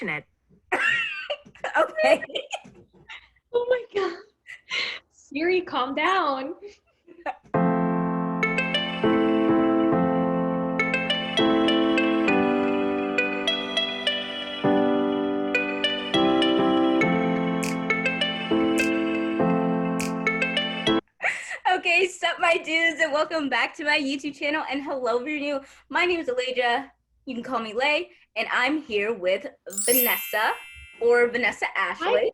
passionate. Okay. Oh my God. Siri, calm down. Okay, sup my dudes, and welcome back to my YouTube channel, and hello if you're new. My name is Aleja, you can call me Lay, and I'm here with Vanessa, or Vanessa Ashley.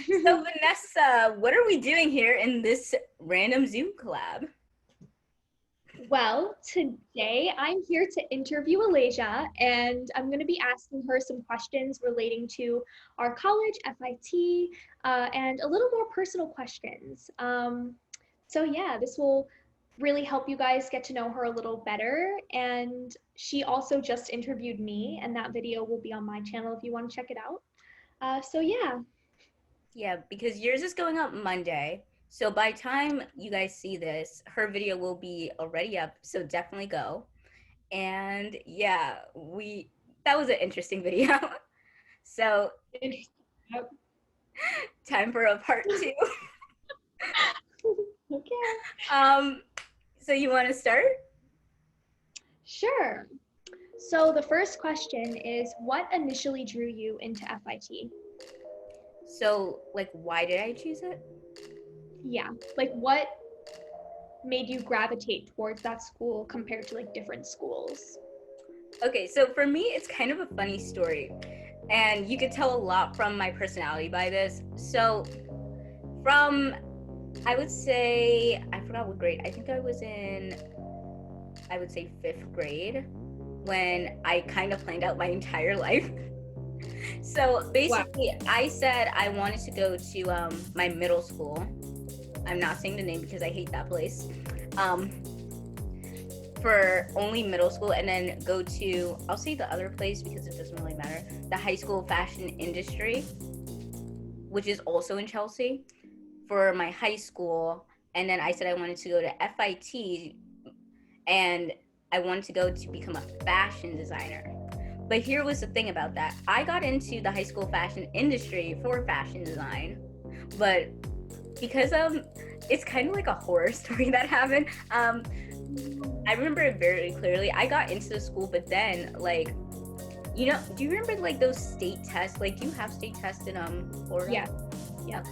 So Vanessa, what are we doing here in this random Zoom collab? Well, today I'm here to interview Aleja, and I'm going to be asking her some questions relating to our college, FIT, and a little more personal questions. So yeah, this will really help you guys get to know her a little better. And she also just interviewed me, and that video will be on my channel if you want to check it out. So yeah. Yeah, because yours is going up Monday. So by the time you guys see this, her video will be already up. So definitely go. And yeah, that was an interesting video. So time for a part 2. Okay. So you want to start? Sure. So the first question is, what initially drew you into FIT? So, like, why did I choose it? Yeah, like what made you gravitate towards that school compared to like different schools? Okay, so for me, it's kind of a funny story. And you could tell a lot from my personality by this. So from, I would say, I forgot what grade. I think I was in, I would say 5th grade when I kind of planned out my entire life. So basically, wow. I said I wanted to go to my middle school. I'm not saying the name because I hate that place. For only middle school, and then go to, I'll say the other place because it doesn't really matter, the high school fashion industry, which is also in Chelsea, for my high school. And then I said I wanted to go to FIT, and I wanted to go to become a fashion designer. But here was the thing about that. I got into the high school fashion industry for fashion design, but because it's kind of like a horror story that happened. I remember it very clearly. I got into the school, but then, like, you know, do you remember like those state tests? Like, do you have state tests in Florida? Yeah. Yeah.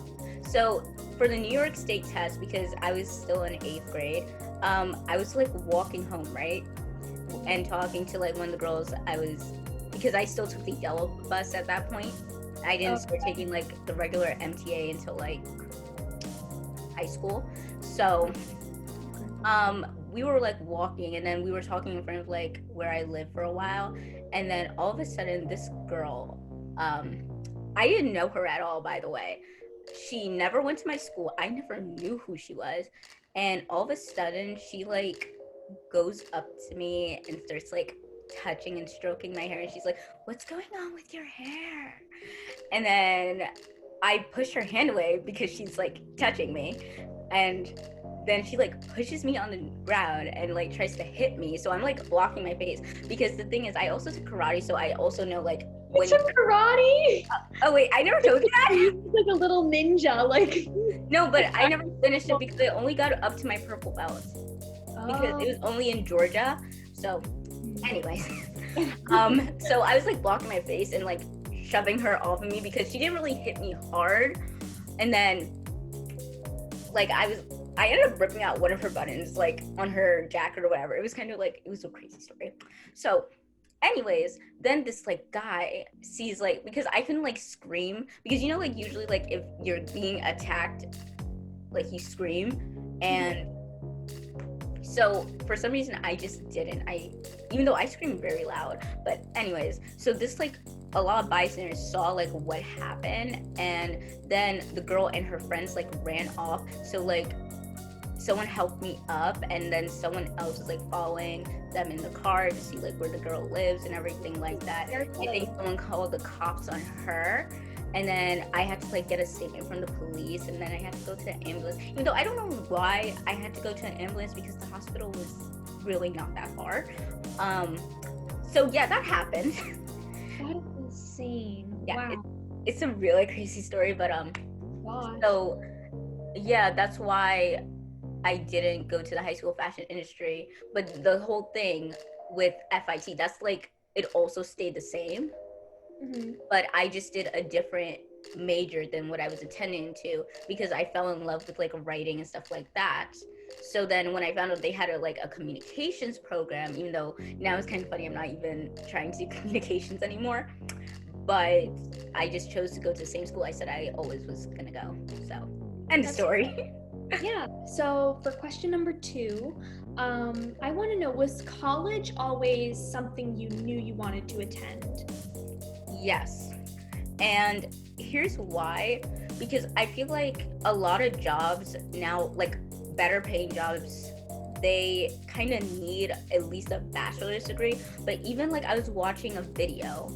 So for the New York State test, because I was still in 8th grade, I was like walking home, right, and talking to like one of the girls. Because I still took the yellow bus at that point. I didn't start taking like the regular MTA until like high school. So we were like walking, and then we were talking in front of like where I lived for a while, and then all of a sudden this girl, I didn't know her at all, by the way. She never went to my school. I never knew who she was. And all of a sudden she like goes up to me and starts like touching and stroking my hair, and she's like, "What's going on with your hair?" And then I push her hand away because she's like touching me, and then she like pushes me on the ground and like tries to hit me. So I'm like blocking my face, because the thing is, I also took karate, so I also know like when you took karate. Oh wait, I never told you that. Like a little ninja, like. No, but I never finished it because I only got up to my purple belt because it was only in Georgia. So, anyways, so I was like blocking my face and like shoving her off of me because she didn't really hit me hard, and then like I ended up ripping out one of her buttons, like on her jacket or whatever. It was kind of like, it was a crazy story. So anyways, then this like guy sees, like, because I couldn't like scream, because you know, like usually like if you're being attacked, like you scream, and so for some reason I just didn't. Even though I screamed very loud. But anyways, so this like a lot of bystanders saw like what happened, and then the girl and her friends like ran off. So like someone helped me up, and then someone else was like following them in the car to see like where the girl lives and everything like that. I think someone called the cops on her, and then I had to like get a statement from the police, and then I had to go to the ambulance, even though I don't know why I had to go to an ambulance because the hospital was really not that far. So yeah, that happened. insane. Yeah, Wow. it's a really crazy story, but Gosh. so yeah, that's why I didn't go to the high school fashion industry. But the whole thing with FIT, that's like it also stayed the same, Mhm. but I just did a different major than what I was attending to because I fell in love with like writing and stuff like that. So then when I found out they had a communications program, even though now it's kind of funny, I'm not even trying to do communications anymore, but I just chose to go to the same school I said I always was gonna go. So end of story. Yeah. So for question number 2, I want to know, was college always something you knew you wanted to attend? Yes. And here's why. Because I feel like a lot of jobs now, like better paying jobs, they kind of need at least a bachelor's degree. But even like I was watching a video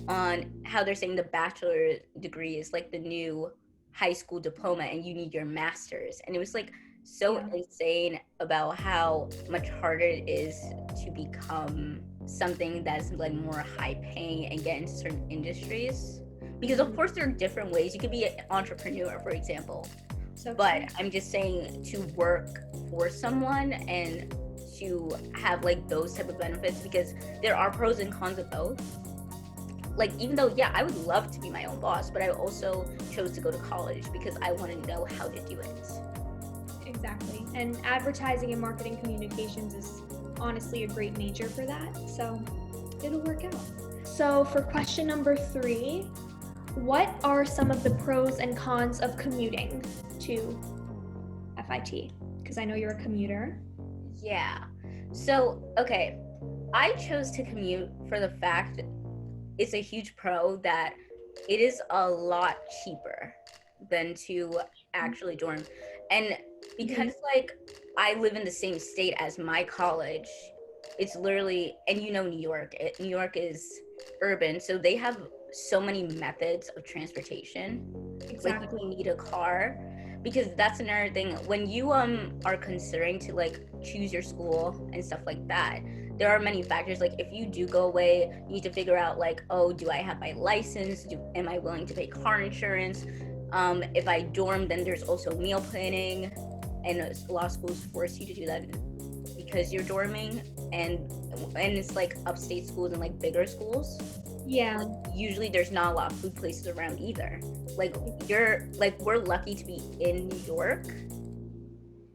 on how they're saying the bachelor's degree is like the new high school diploma and you need your master's. And it was like so insane about how much harder it is to become something that's like more high paying and get into certain industries, because of course there are different ways you could be an entrepreneur, for example, but I'm just saying to work for someone and to have like those type of benefits, because there are pros and cons of both. Like, even though, yeah, I would love to be my own boss, but I also chose to go to college because I want to know how to do it. Exactly. And advertising and marketing communications is honestly a great major for that. So it'll work out. So for question number 3, what are some of the pros and cons of commuting to FIT? Because I know you're a commuter. Yeah. So, okay, I chose to commute for the fact it's a huge pro that it is a lot cheaper than to actually dorm. And because like I live in the same state as my college, it's literally, and you know New York, New York is urban, so they have so many methods of transportation. Like you don't need a car, because that's another thing when you are considering to like choose your school and stuff like that. There are many factors. Like if you do go away, you need to figure out like, oh, do I have my license? Am I willing to pay car insurance? If I dorm, then there's also meal planning, and a lot of schools force you to do that because you're dorming, and it's like upstate schools and like bigger schools. Yeah. Like, usually there's not a lot of food places around either. Like we're lucky to be in New York,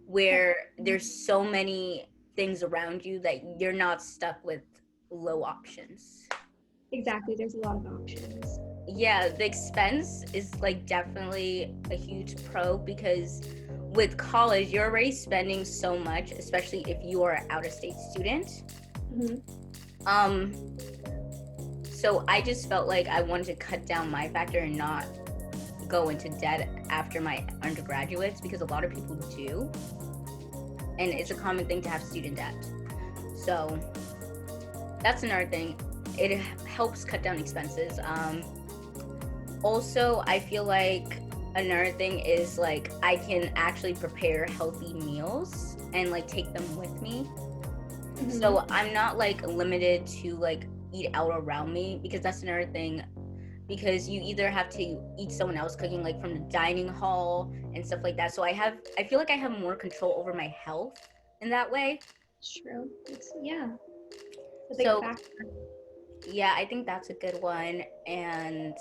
where there's so many things around you that you're not stuck with low options. Exactly. There's a lot of options. Yeah, the expense is like definitely a huge pro, because with college you're already spending so much, especially if you are an out-of-state student. So I just felt like I wanted to cut down my factor and not go into debt after my undergraduates, because a lot of people do, and it's a common thing to have student debt. So that's another thing. It helps cut down expenses. Also, I feel like another thing is like I can actually prepare healthy meals and like take them with me. So I'm not like limited to like eat out around me, because that's another thing, because you either have to eat someone else cooking like from the dining hall and stuff like that. So I feel like I have more control over my health in that way. True. It's a big factor. Yeah, I think that's a good one. And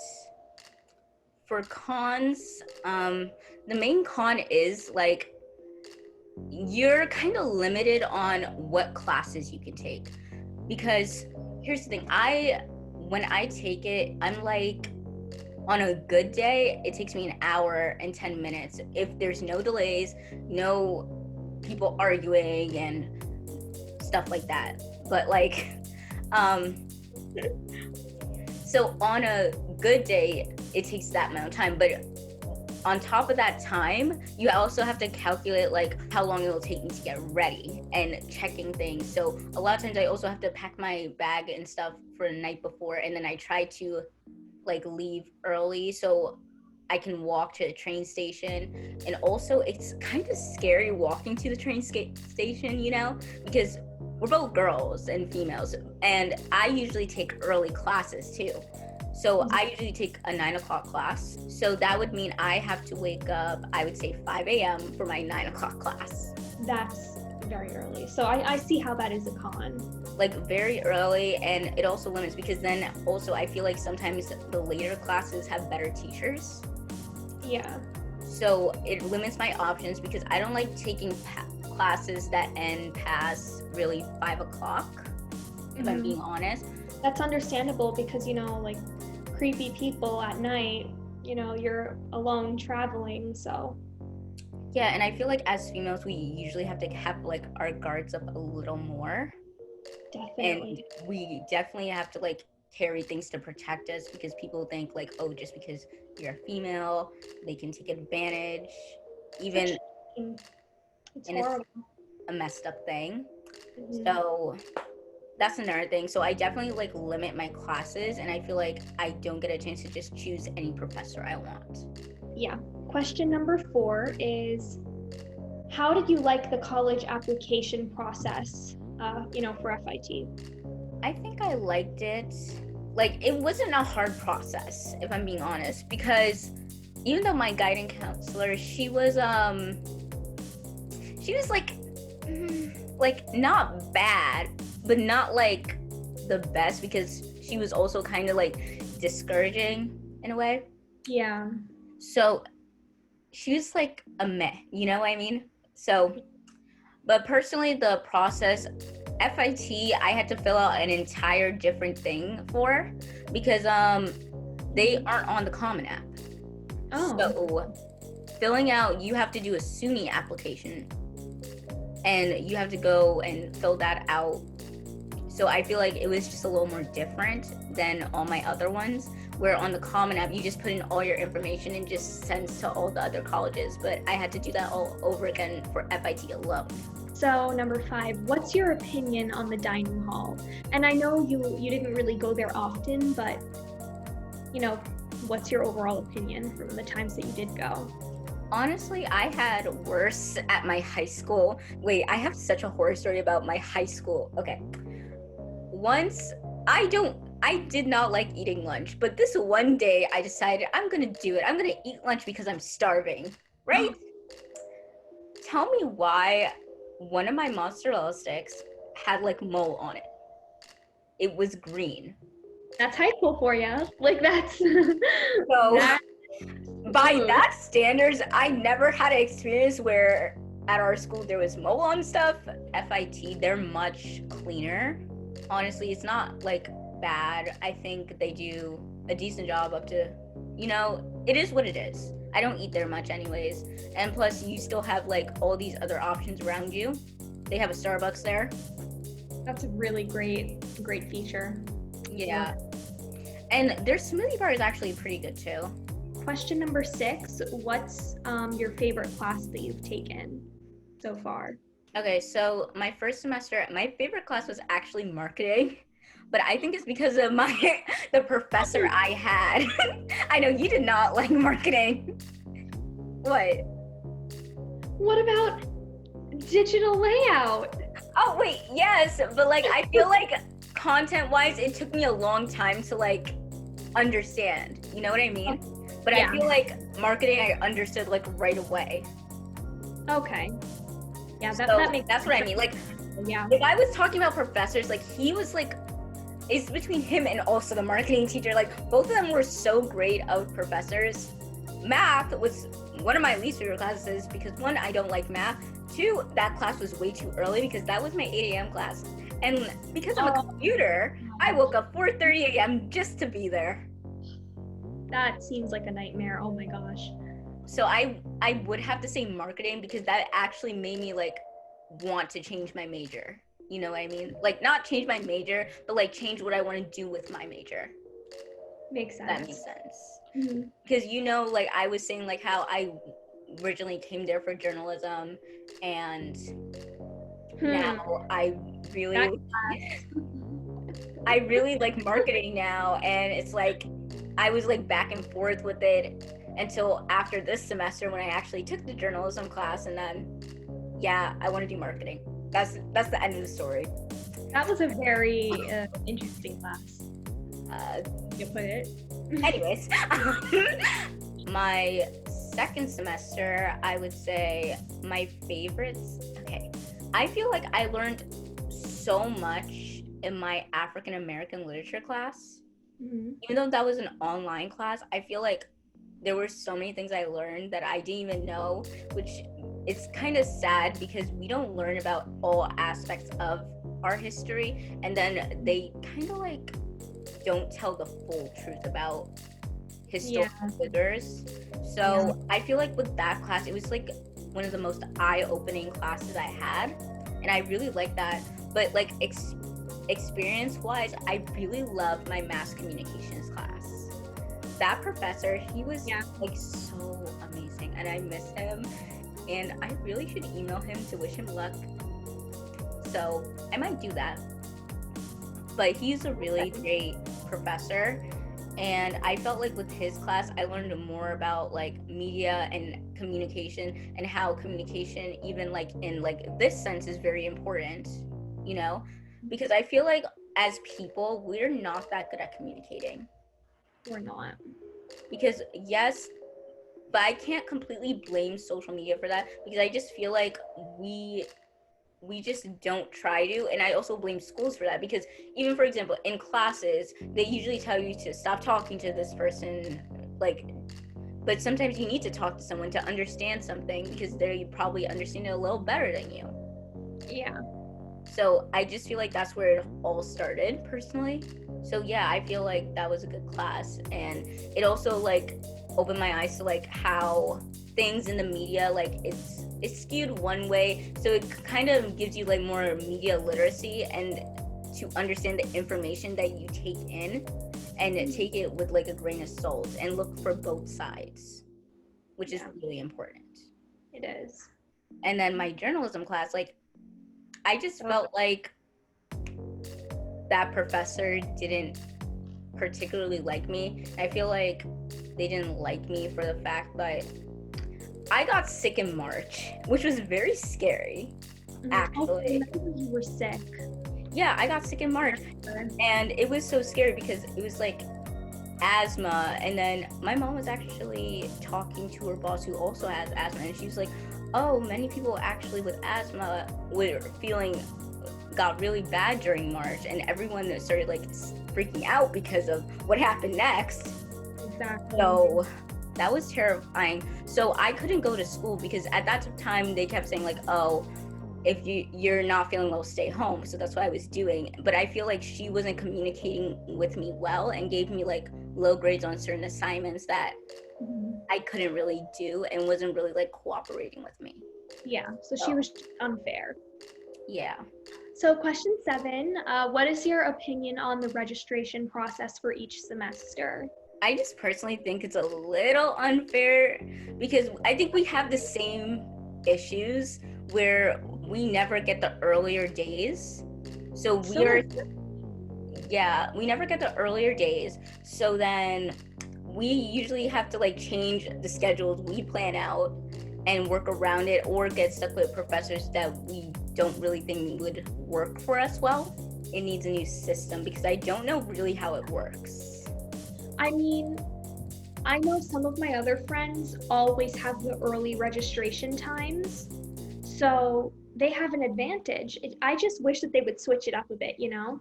for cons, the main con is like you're kind of limited on what classes you can take, because here's the thing, when I take it, I'm like, on a good day it takes me an hour and 10 minutes if there's no delays, no people arguing and stuff like that. But like so on a good day it takes that amount of time, but on top of that time, you also have to calculate like how long it'll take me to get ready and checking things. So a lot of times I also have to pack my bag and stuff for the night before, and then I try to like leave early so I can walk to the train station. And also it's kind of scary walking to the train station, you know, because we're both girls and females, and I usually take early classes too. So I usually take a 9 o'clock class. So that would mean I have to wake up, I would say 5 a.m. for my 9 o'clock class. That's very early. So I see how that is a con. Like very early, and it also limits because then also I feel like sometimes the later classes have better teachers. Yeah. So it limits my options because I don't like taking classes that end past really 5 o'clock, if I'm being honest. That's understandable because, like creepy people at night, you're alone traveling, so. Yeah, and I feel like as females, we usually have to have like our guards up a little more. Definitely. And we definitely have to like carry things to protect us because people think like, oh, just because you're a female, they can take advantage, even It's and horrible. it's a messed up thing. So that's another thing. So I definitely like limit my classes, and I feel like I don't get a chance to just choose any professor I want. Yeah. Question number 4 is, how did you like the college application process, for FIT? I think I liked it. Like, it wasn't a hard process, if I'm being honest, because even though my guidance counselor, she was like not bad, but not like the best, because she was also kind of like discouraging in a way. Yeah. So she was like a meh, you know what I mean? So, but personally, the process, FIT, I had to fill out an entire different thing for, because they aren't on the Common App. Oh. So filling out, you have to do a SUNY application, and you have to go and fill that out. So I feel like it was just a little more different than all my other ones, where on the Common App, you just put in all your information and just sends to all the other colleges. But I had to do that all over again for FIT alone. So number 5, what's your opinion on the dining hall? And I know you didn't really go there often, but what's your overall opinion from the times that you did go? Honestly, I had worse at my high school. Wait, I have such a horror story about my high school. Okay. Once, I did not like eating lunch, but this one day I decided I'm gonna do it. I'm gonna eat lunch because I'm starving, right? Tell me why one of my mozzarella sticks had like mole on it. It was green. That's high school for you. Like that's So by that standards, I never had an experience where at our school there was mole on stuff. FIT, they're much cleaner. Honestly, it's not like bad. I think they do a decent job up to, it is what it is. I don't eat there much anyways. And plus you still have like all these other options around you. They have a Starbucks there. That's a really great feature. Yeah. And their smoothie bar is actually pretty good too. Question number 6, what's your favorite class that you've taken so far? Okay, so my first semester, my favorite class was actually marketing, but I think it's because of the professor I had. I know you did not like marketing. What about digital layout? Oh wait, yes, but like I feel like content-wise, it took me a long time to like understand. You know what I mean? But yeah. I feel like marketing, I understood like right away. Okay. Yeah, that's what I mean. Like, yeah. If I was talking about professors, like he was like, it's between him and also the marketing teacher. Like both of them were so great of professors. Math was one of my least favorite classes because 1, I don't like math. 2, that class was way too early because that was my 8 a.m. class. And because I'm a computer, I woke up 4:30 a.m. just to be there. That seems like a nightmare. Oh my gosh. So I would have to say marketing because that actually made me like want to change my major. You know what I mean? Like not change my major, but like change what I want to do with my major. Makes sense. That makes sense. Mm-hmm. Because like I was saying like how I originally came there for journalism, and now I really like marketing now, and it's like I was like back and forth with it until after this semester when I actually took the journalism class, and then I want to do marketing. That's the end of the story. That was a very interesting class. You put it. Anyways, my second semester, I would say my favorites. Okay, I feel like I learned so much in my African American literature class. Even though that was an online class, I feel like there were so many things I learned that I didn't even know, which it's kind of sad because we don't learn about all aspects of our history, and then they kind of like don't tell the full truth about historical figures. So I feel like with that class, it was like one of the most eye-opening classes I had, and I really liked that. But like experience-wise, I really loved my mass communications class. That professor, he was like so amazing, and I miss him, and I really should email him to wish him luck. So I might do that. But he's a really great professor, and I felt like with his class I learned more about like media and communication, and how communication, even like in like this sense, is very important, you know, because I feel like as people we're not that good at communicating. We're not. Because yes, but I can't completely blame social media for that, because I just feel like we just don't try to. And I also blame schools for that, because even, for example, in classes they usually tell you to stop talking to this person, like, but sometimes you need to talk to someone to understand something, because they probably understand it a little better than you. Yeah. So I just feel like that's where it all started personally. So yeah, I feel like that was a good class, and it also like opened my eyes to like how things in the media, like it's skewed one way, so it kind of gives you like more media literacy, and to understand the information that you take in, and take it with like a grain of salt, and look for both sides, which is really important. It is. And then my journalism class, like I just felt like that professor didn't particularly like me. I feel like they didn't like me for the fact that I got sick in March, which was very scary, actually. Oh, you were sick. Yeah, I got sick in March, and it was so scary because it was like asthma, and then my mom was actually talking to her boss who also has asthma, and she was like, oh, many people actually with asthma were got really bad during March, and everyone that started like freaking out because of what happened next. Exactly. So that was terrifying. So I couldn't go to school, because at that time they kept saying like, oh, if you're not feeling well, stay home. So that's what I was doing. But I feel like she wasn't communicating with me well, and gave me like low grades on certain assignments that I couldn't really do, and wasn't really like cooperating with me. Yeah, so she was unfair. Yeah. So question 7, what is your opinion on the registration process for each semester? I just personally think it's a little unfair, because I think we have the same issues where we never get the earlier days. So we never get the earlier days. So then we usually have to like change the schedules we plan out and work around it, or get stuck with professors that we don't really think would work for us well. It needs a new system, because I don't know really how it works. I mean, I know some of my other friends always have the early registration times, so they have an advantage. I just wish that they would switch it up a bit, you know,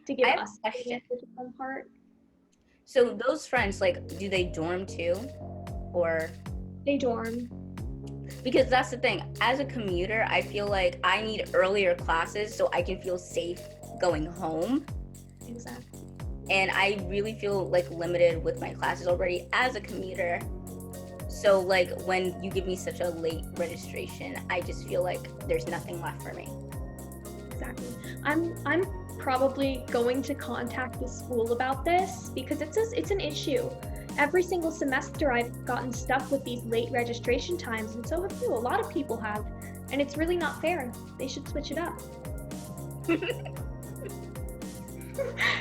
to give us the fun part. So those friends, like, do they dorm too, or? They dorm. Because that's the thing, as a commuter, I feel like I need earlier classes so I can feel safe going home. Exactly. And I really feel like limited with my classes already as a commuter. So like when you give me such a late registration, I just feel like there's nothing left for me. Exactly. I'm probably going to contact the school about this, because it's an issue. Every single semester I've gotten stuck with these late registration times, and so have you. A lot of people have, and it's really not fair. They should switch it up.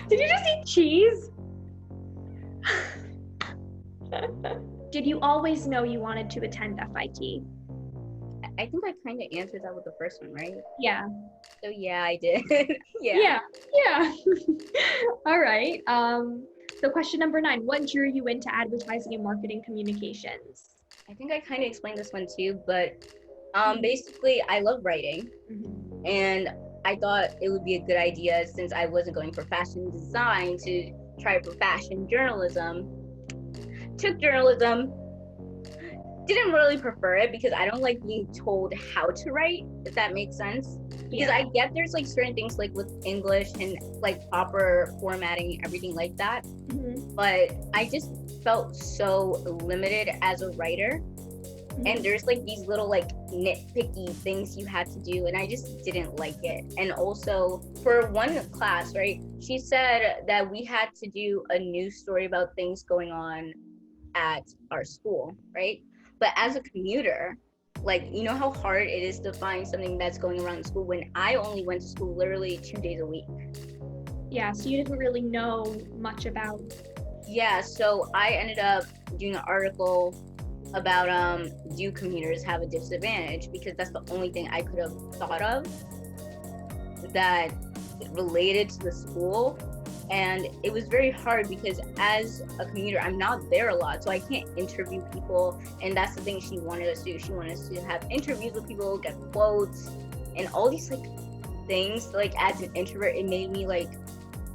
Did you just eat cheese? Did you always know you wanted to attend FIT? I think I kind of answered that with the first one, right? Yeah. So yeah, I did. Yeah. All right. So question number 9, what drew you into advertising and marketing communications? I think I kind of explained this one too, but basically I love writing, and I thought it would be a good idea, since I wasn't going for fashion design, to try for fashion journalism. Took journalism, didn't really prefer it because I don't like being told how to write, if that makes sense. Because I get there's like certain things like with English and like proper formatting, everything like that. But I just felt so limited as a writer. And there's like these little like nitpicky things you had to do, and I just didn't like it. And also for one class, right, she said that we had to do a news story about things going on at our school, right? But as a commuter, like, you know how hard it is to find something that's going around the school when I only went to school literally 2 days a week. Yeah, so you didn't really know much about. Yeah, so I ended up doing an article about do commuters have a disadvantage, because that's the only thing I could have thought of that related to the school. And it was very hard because as a commuter, I'm not there a lot, so I can't interview people. And that's the thing she wanted us to do. She wanted us to have interviews with people, get quotes, and all these like things. Like as an introvert, it made me like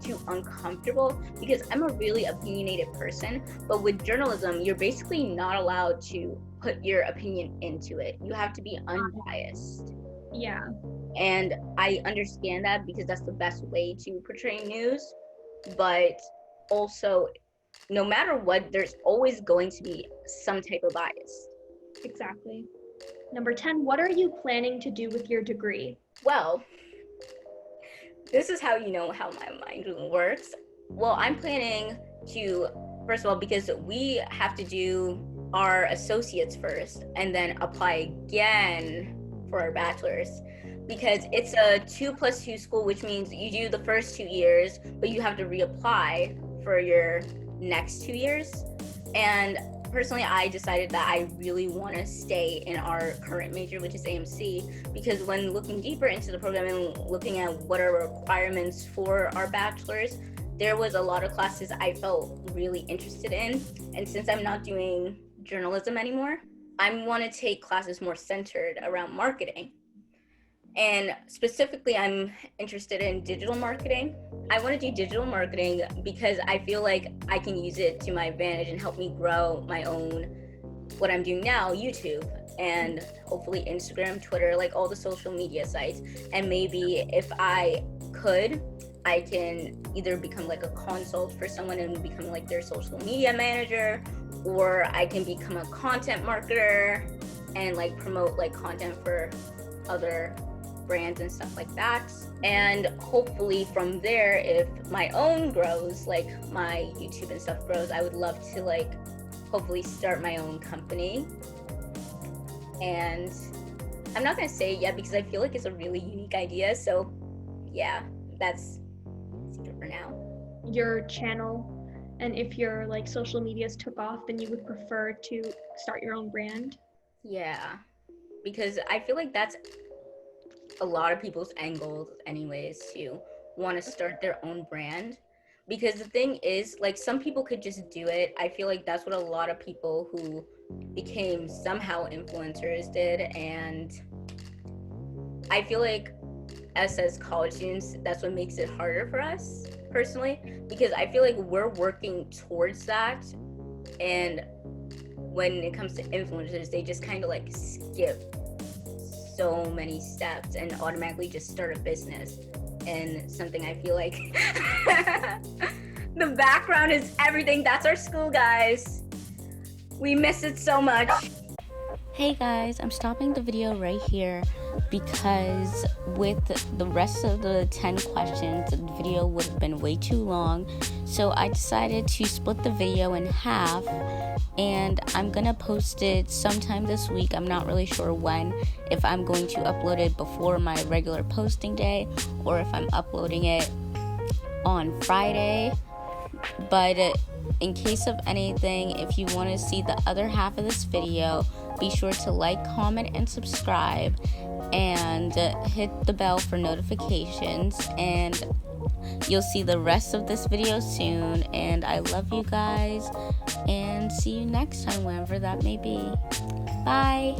too uncomfortable because I'm a really opinionated person. But with journalism, you're basically not allowed to put your opinion into it. You have to be unbiased. Yeah. And I understand that because that's the best way to portray news. But also, no matter what, there's always going to be some type of bias. Exactly. Number 10, what are you planning to do with your degree? Well, this is how you know how my mind works. Well, I'm planning to, first of all, because we have to do our associates first and then apply again for our bachelor's, because it's a 2+2 school, which means you do the first 2 years, but you have to reapply for your next 2 years. And personally, I decided that I really want to stay in our current major, which is AMC, because when looking deeper into the program and looking at what are requirements for our bachelor's, there was a lot of classes I felt really interested in. And since I'm not doing journalism anymore, I want to take classes more centered around marketing. And specifically, I'm interested in digital marketing. I want to do digital marketing because I feel like I can use it to my advantage and help me grow my own, what I'm doing now, YouTube, and hopefully Instagram, Twitter, like all the social media sites. And maybe if I could, I can either become like a consult for someone and become like their social media manager, or I can become a content marketer and like promote like content for other brands and stuff like that. And hopefully from there, if my own grows, like my YouTube and stuff grows, I would love to like hopefully start my own company. And I'm not gonna say it yet because I feel like it's a really unique idea. So yeah, that's it for now. Your channel, and if your like social medias took off, then you would prefer to start your own brand? Yeah, because I feel like that's a lot of people's end goals anyways, to want to start their own brand. Because the thing is, like, some people could just do it. I feel like that's what a lot of people who became somehow influencers did. And I feel like us as college students, that's what makes it harder for us personally, because I feel like we're working towards that. And when it comes to influencers, they just kind of like skip so many steps and automatically just start a business. And something I feel like the background is everything. That's our school, guys. We miss it so much. Hey guys, I'm stopping the video right here because with the rest of the 10 questions, the video would have been way too long. So I decided to split the video in half, and I'm gonna post it sometime this week. I'm not really sure when, if I'm going to upload it before my regular posting day or if I'm uploading it on Friday. But in case of anything, if you want to see the other half of this video, be sure to like, comment, and subscribe, and hit the bell for notifications, and you'll see the rest of this video soon. And I love you guys, and see you next time, whenever that may be. Bye.